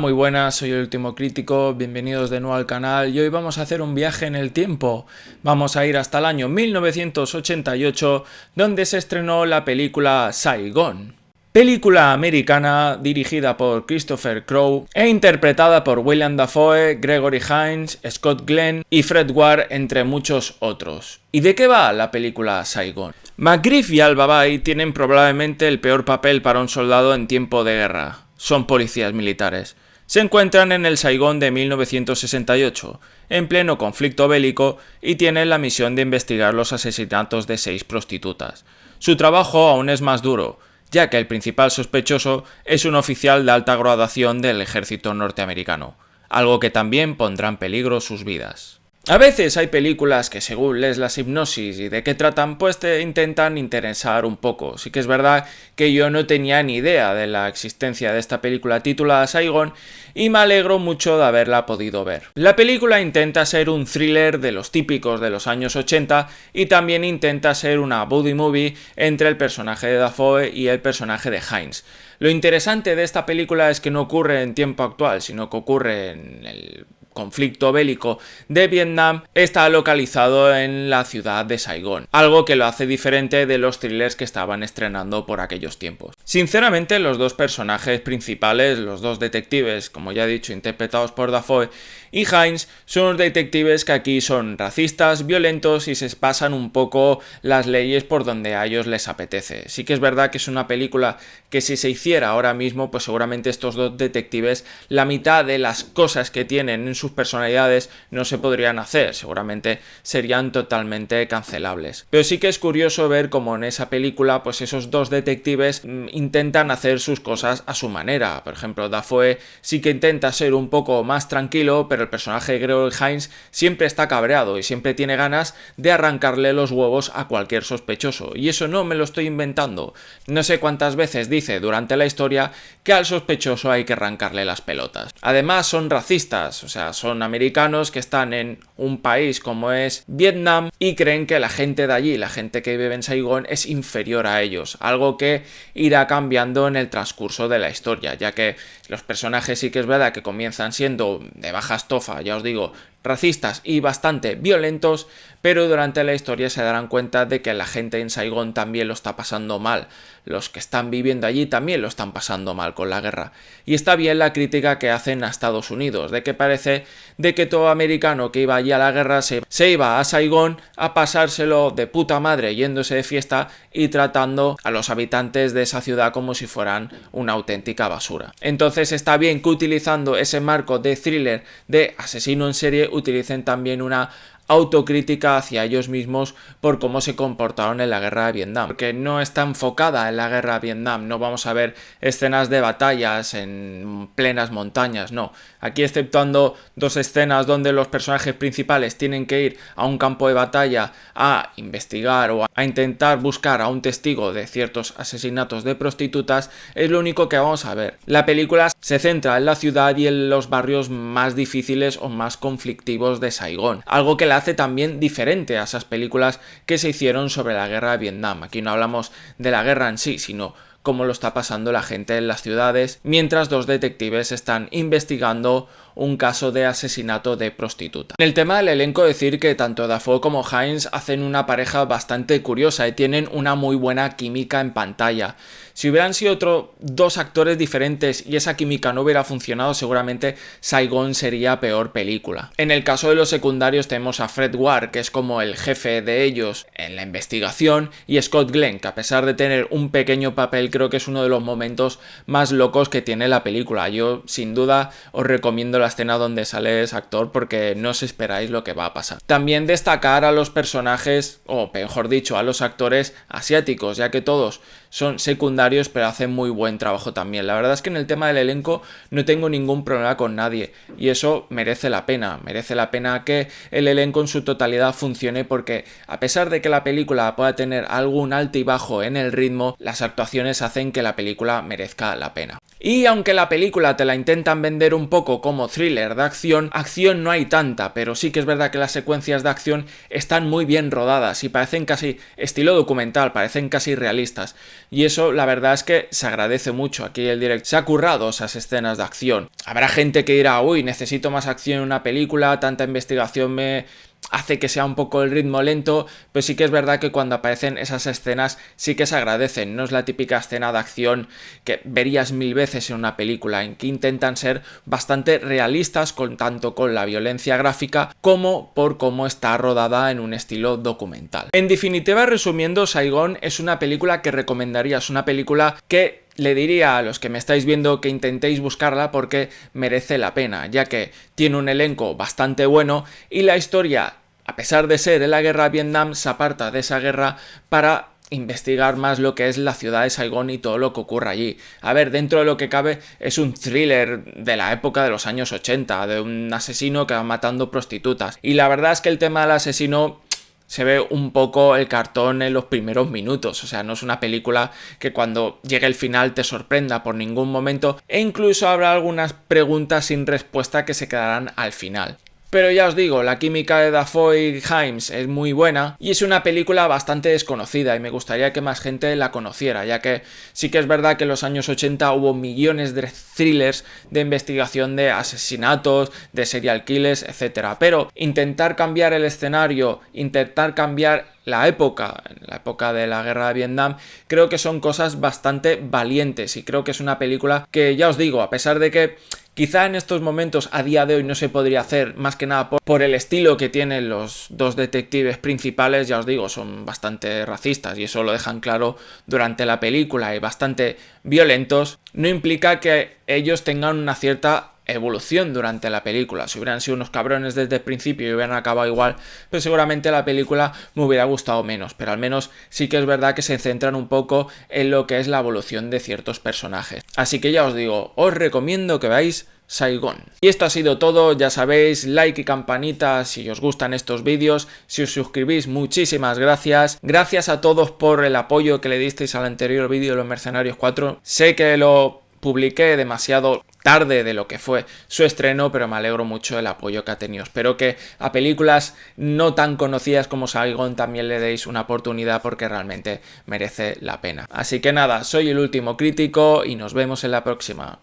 muy buenas, soy el Último Crítico, bienvenidos de nuevo al canal y hoy vamos a hacer un viaje en el tiempo. Vamos a ir hasta el año 1988, donde se estrenó la película Saigon. Película americana dirigida por Christopher Crowe e interpretada por Willem Dafoe, Gregory Hines, Scott Glenn y Fred Ward, entre muchos otros. ¿Y de qué va la película Saigon? McGriff y Al-Babai tienen probablemente el peor papel para un soldado en tiempo de guerra. Son policías militares. Se encuentran en el Saigón de 1968, en pleno conflicto bélico, y tienen la misión de investigar los asesinatos de 6 prostitutas. Su trabajo aún es más duro, ya que el principal sospechoso es un oficial de alta graduación del ejército norteamericano, algo que también pondrá en peligro sus vidas. A veces hay películas que, según lees la sinopsis y de qué tratan, pues te intentan interesar un poco. Sí que es verdad que yo no tenía ni idea de la existencia de esta película titulada Saigon y me alegro mucho de haberla podido ver. La película intenta ser un thriller de los típicos de los años 80 y también intenta ser una buddy movie entre el personaje de Dafoe y el personaje de Hines. Lo interesante de esta película es que no ocurre en tiempo actual, sino que ocurre en el conflicto bélico de Vietnam. Está localizado en la ciudad de Saigón, algo que lo hace diferente de los thrillers que estaban estrenando por aquellos tiempos. Sinceramente, los dos personajes principales, los dos detectives, como ya he dicho, interpretados por Dafoe y Hines, son unos detectives que aquí son racistas, violentos y se pasan un poco las leyes por donde a ellos les apetece. Sí que es verdad que es una película que si se hiciera ahora mismo, pues seguramente estos dos detectives, la mitad de las cosas que tienen en sus personalidades no se podrían hacer, seguramente serían totalmente cancelables. Pero sí que es curioso ver cómo en esa película, pues esos dos detectives intentan hacer sus cosas a su manera. Por ejemplo, Dafoe sí que intenta ser un poco más tranquilo, pero el personaje de Gregory Hines siempre está cabreado y siempre tiene ganas de arrancarle los huevos a cualquier sospechoso. Y eso no me lo estoy inventando. No sé cuántas veces dice durante la historia que al sospechoso hay que arrancarle las pelotas. Además son racistas, o sea, son americanos que están en un país como es Vietnam y creen que la gente de allí, la gente que vive en Saigón, es inferior a ellos, algo que irá cambiando en el transcurso de la historia, ya que los personajes sí que es verdad que comienzan siendo de baja estofa, ya os digo, racistas y bastante violentos, pero durante la historia se darán cuenta de que la gente en Saigón también lo está pasando mal. Los que están viviendo allí también lo están pasando mal con la guerra. Y está bien la crítica que hacen a Estados Unidos, de que parece de que todo americano que iba allí a la guerra se iba a Saigón a pasárselo de puta madre yéndose de fiesta y tratando a los habitantes de esa ciudad como si fueran una auténtica basura. Entonces está bien que utilizando ese marco de thriller de asesino en serie utilicen también una autocrítica hacia ellos mismos por cómo se comportaron en la guerra de Vietnam, porque no está enfocada en la guerra de Vietnam, no vamos a ver escenas de batallas en plenas montañas, no. Aquí, exceptuando dos escenas donde los personajes principales tienen que ir a un campo de batalla a investigar o a intentar buscar a un testigo de ciertos asesinatos de prostitutas, es lo único que vamos a ver. La película se centra en la ciudad y en los barrios más difíciles o más conflictivos de Saigón, algo que la hace también diferente a esas películas que se hicieron sobre la guerra de Vietnam. Aquí no hablamos de la guerra en sí, sino cómo lo está pasando la gente en las ciudades, mientras dos detectives están investigando un caso de asesinato de prostituta. En el tema del elenco, decir que tanto Dafoe como Hines hacen una pareja bastante curiosa y tienen una muy buena química en pantalla. Si hubieran sido dos actores diferentes y esa química no hubiera funcionado, seguramente Saigon sería peor película. En el caso de los secundarios tenemos a Fred Ward, que es como el jefe de ellos en la investigación, y Scott Glenn, que a pesar de tener un pequeño papel, creo que es uno de los momentos más locos que tiene la película. Yo, sin duda, os recomiendo la escena donde sale ese actor porque no os esperáis lo que va a pasar. También destacar a los personajes, o mejor dicho, a los actores asiáticos, ya que todos son secundarios pero hacen muy buen trabajo también. La verdad es que en el tema del elenco no tengo ningún problema con nadie y eso merece la pena que el elenco en su totalidad funcione, porque a pesar de que la película pueda tener algún alto y bajo en el ritmo, las actuaciones hacen que la película merezca la pena. Y aunque la película te la intentan vender un poco como thriller de acción, acción no hay tanta, pero sí que es verdad que las secuencias de acción están muy bien rodadas y parecen casi estilo documental, parecen casi realistas. Y eso la verdad es que se agradece mucho. Aquí el director se ha currado esas escenas de acción. Habrá gente que dirá, uy, necesito más acción en una película, tanta investigación me hace que sea un poco el ritmo lento, pero sí que es verdad que cuando aparecen esas escenas sí que se agradecen. No es la típica escena de acción que verías 1000 veces en una película, en que intentan ser bastante realistas tanto con la violencia gráfica como por cómo está rodada en un estilo documental. En definitiva, resumiendo, Saigon es una película que recomendaría, es una película que le diría a los que me estáis viendo que intentéis buscarla porque merece la pena, ya que tiene un elenco bastante bueno y la historia, a pesar de ser en la guerra de Vietnam, se aparta de esa guerra para investigar más lo que es la ciudad de Saigón y todo lo que ocurre allí. A ver, dentro de lo que cabe es un thriller de la época de los años 80, de un asesino que va matando prostitutas. Y la verdad es que el tema del asesino se ve un poco el cartón en los primeros minutos, o sea, no es una película que cuando llegue el final te sorprenda por ningún momento, e incluso habrá algunas preguntas sin respuesta que se quedarán al final. Pero ya os digo, la química de Dafoe y Hyams es muy buena y es una película bastante desconocida y me gustaría que más gente la conociera, ya que sí que es verdad que en los años 80 hubo millones de thrillers de investigación de asesinatos, de serial killers, etc. Pero intentar cambiar el escenario, intentar cambiar la época de la guerra de Vietnam, creo que son cosas bastante valientes y creo que es una película que, ya os digo, a pesar de que quizá en estos momentos, a día de hoy, no se podría hacer, más que nada por el estilo que tienen los dos detectives principales, ya os digo, son bastante racistas y eso lo dejan claro durante la película y bastante violentos, no implica que ellos tengan una cierta evolución durante la película. Si hubieran sido unos cabrones desde el principio y hubieran acabado igual, pues seguramente la película me hubiera gustado menos, pero al menos sí que es verdad que se centran un poco en lo que es la evolución de ciertos personajes. Así que ya os digo, os recomiendo que veáis Saigon. Y esto ha sido todo, ya sabéis, like y campanita si os gustan estos vídeos, si os suscribís, muchísimas gracias. Gracias a todos por el apoyo que le disteis al anterior vídeo de Los Mercenarios 4. Sé que lo publiqué demasiado tarde de lo que fue su estreno, pero me alegro mucho del apoyo que ha tenido. Espero que a películas no tan conocidas como Saigon también le deis una oportunidad porque realmente merece la pena. Así que nada, soy el último crítico y nos vemos en la próxima.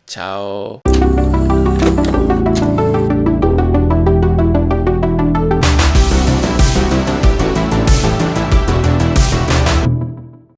Chao.